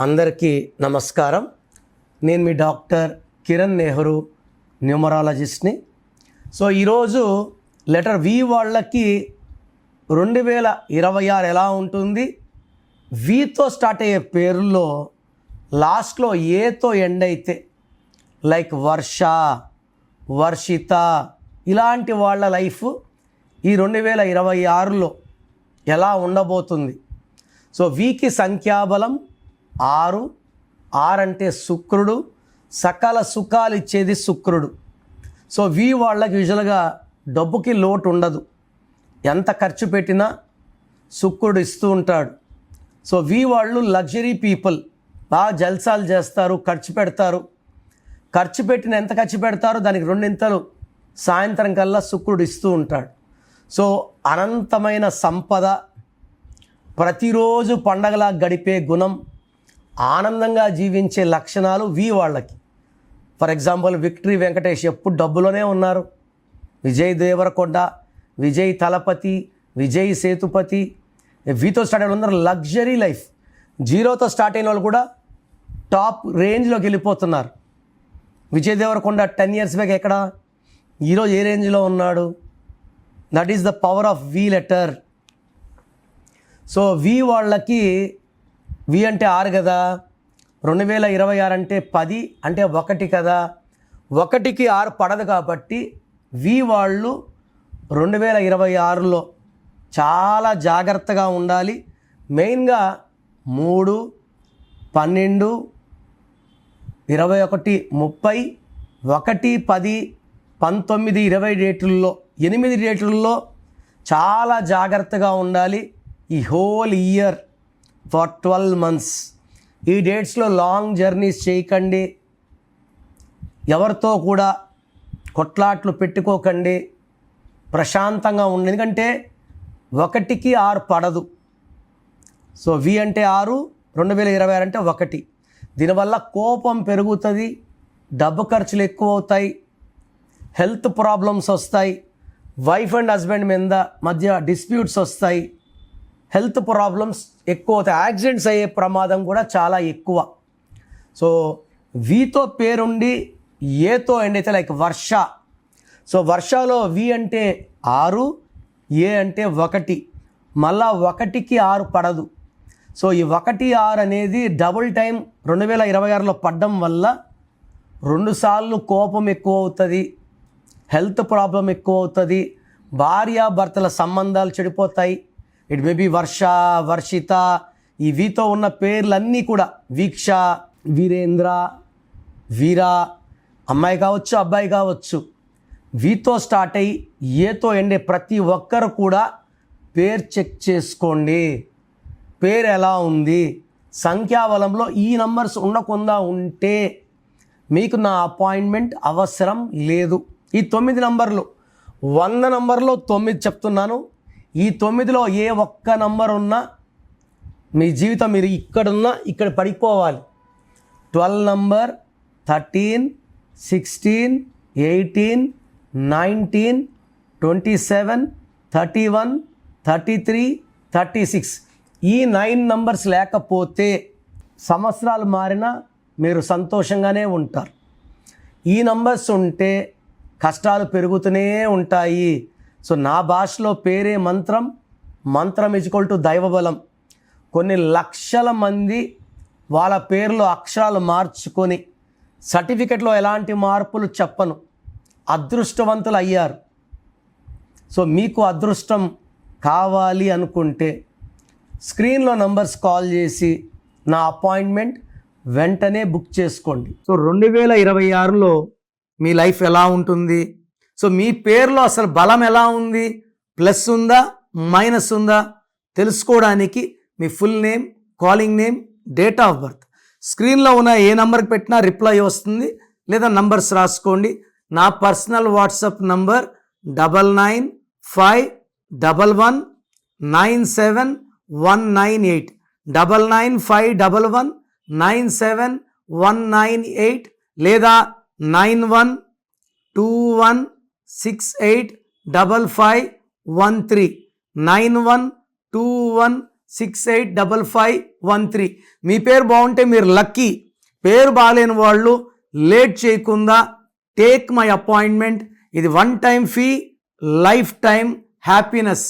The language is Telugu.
అందరికీ నమస్కారం. నేను మీ డాక్టర్ కిరణ్ నెహ్రూ, న్యూమరాలజిస్ట్ని. సో ఈరోజు లెటర్ వి వాళ్ళకి 2026 ఎలా ఉంటుంది, వితో స్టార్ట్ అయ్యే పేర్లో లాస్ట్లో ఏతో ఎండ్ అయితే లైక్ వర్ష, వర్షిత ఇలాంటి వాళ్ళ లైఫ్ ఈ 2026లో ఎలా ఉండబోతుంది. సో వీకి సంఖ్యాబలం 6 అంటే శుక్రుడు, సకల సుఖాలు ఇచ్చేది శుక్రుడు. సో వి వాళ్ళకి యూజువల్గా డబ్బుకి లోటు ఉండదు, ఎంత ఖర్చు పెట్టినా శుక్రుడు ఇస్తూ ఉంటాడు. సో వి వాళ్ళు లగ్జరీ పీపుల్, బాగా జల్సాలు చేస్తారు, ఖర్చు పెడతారు. ఖర్చు పెట్టిన ఎంత ఖర్చు పెడతారో దానికి 2 సాయంత్రం కల్లా శుక్రుడు ఇస్తూ ఉంటాడు. సో అనంతమైన సంపద, ప్రతిరోజు పండగలా గడిపే గుణం, ఆనందంగా జీవించే లక్షణాలు వి వాళ్ళకి. ఫర్ ఎగ్జాంపుల్ విక్టరీ వెంకటేష్ ఎప్పుడు డబ్బులోనే ఉన్నారు, విజయ్ దేవరకొండ, విజయ్ తలపతి, విజయ్ సేతుపతి, వితో స్టార్ట్ అయిన అందరూ లగ్జరీ లైఫ్. 0తో స్టార్ట్ అయిన వాళ్ళు కూడా టాప్ రేంజ్లోకి వెళ్ళిపోతున్నారు. విజయ్ దేవరకొండ 10 years బ్యాక్ ఎక్కడ, ఈరోజు ఏ రేంజ్లో ఉన్నాడు? That is the power of V letter. So V వాళ్ళకి వి అంటే 6 కదా, 2026 అంటే 10 అంటే 1 కదా, 1కి 6 పడదు కాబట్టి వి వాళ్ళు 2026లో చాలా జాగ్రత్తగా ఉండాలి. మెయిన్గా 3, 12, 21, 30, 1, 10, 19, 20 డేట్లలో 8 డేట్లలో చాలా జాగ్రత్తగా ఉండాలి. ఈ హోల్ ఇయర్ ఫర్ 12 months ఈ డేట్స్లో లాంగ్ జర్నీస్ చేయకండి, ఎవరితో కూడా కొట్లాట్లు పెట్టుకోకండి, ప్రశాంతంగా ఉండండి. ఎందుకంటే 1కి 6 పడదు. సో వి అంటే 6, 2026 అంటే 1. దీనివల్ల కోపం పెరుగుతుంది, డబ్బు ఖర్చులు ఎక్కువ అవుతాయి, హెల్త్ ప్రాబ్లమ్స్ వస్తాయి, వైఫ్ అండ్ హస్బెండ్ మధ్య డిస్ప్యూట్స్ వస్తాయి, హెల్త్ ప్రాబ్లమ్స్ ఎక్కువ అవుతాయి, యాక్సిడెంట్స్ అయ్యే ప్రమాదం కూడా చాలా ఎక్కువ. సో వితో పేరుండి ఏతో ఎండ్ అయితే లైక్ వర్ష. సో వర్షలో వి అంటే 6, ఏ అంటే 1, మళ్ళా 1కి 6 పడదు. సో ఈ 1, 6 అనేది డబుల్ టైం 2026లో పడడం వల్ల 2 సార్లు కోపం ఎక్కువ అవుతుంది, హెల్త్ ప్రాబ్లం ఎక్కువ అవుతుంది, భార్యాభర్తల సంబంధాలు చెడిపోతాయి. ఇట్ మే బి వర్ష, వర్షిత, ఈ వీతో ఉన్న పేర్లన్నీ కూడా వీక్ష, వీరేంద్ర, వీరా, అమ్మాయి కావచ్చు అబ్బాయి కావచ్చు, వీతో స్టార్ట్ అయ్యి ఏతో ఎండే ప్రతి ఒక్కరు కూడా పేరు చెక్ చేసుకోండి. పేరు ఎలా ఉంది, సంఖ్యాబలంలో ఈ నంబర్స్ ఉండకుండా ఉంటే మీకు నా అపాయింట్మెంట్ అవసరం లేదు. ఈ 9 నంబర్లు 100 నంబర్లో 9 చెప్తున్నాను. ఈ 9లో ఏ ఒక్క నంబర్ ఉన్నా మీ జీవితం మీరు ఇక్కడున్నా ఇక్కడ పడిపోవాలి. 12 నంబర్, 13, 16, 18, 19, 27, 31, 33, 36 ఈ 9 నంబర్స్ లేకపోతే సంవత్సరాలు మారినా మీరు సంతోషంగానే ఉంటారు. ఈ నంబర్స్ ఉంటే కష్టాలు పెరుగుతూనే ఉంటాయి. సో నా భాషలో పేరే మంత్రం, మంత్రం = దైవబలం. కొన్ని లక్షల మంది వాళ్ళ పేర్లో అక్షరాలు మార్చుకొని సర్టిఫికెట్లో ఎలాంటి మార్పులు చెప్పను, అదృష్టవంతులు అయ్యారు. సో మీకు అదృష్టం కావాలి అనుకుంటే స్క్రీన్లో నంబర్స్ కాల్ చేసి నా అపాయింట్మెంట్ వెంటనే బుక్ చేసుకోండి. సో 2026లో మీ లైఫ్ ఎలా ఉంటుంది, సో మీ పేరులో అసలు బలం ఎలా ఉంది, ప్లస్ ఉందా మైనస్ ఉందా తెలుసుకోవడానికి మీ full name, calling name, date of birth స్క్రీన్లో ఉన్న ఏ నెంబర్కి పెట్టినా రిప్లై వస్తుంది, లేదా నంబర్స్ రాసుకోండి. నా పర్సనల్ వాట్సాప్ నంబర్ 9951197198 9951197198 లేదా 9121685513 9121 685513. మీ పేరు బాగుంటే మీరు లక్కీ. పేరు బాగాలేని వాళ్ళు లేట్ చేయకుండా టేక్ మై అపాయింట్మెంట్. ఇది 1 time fee, life time happiness.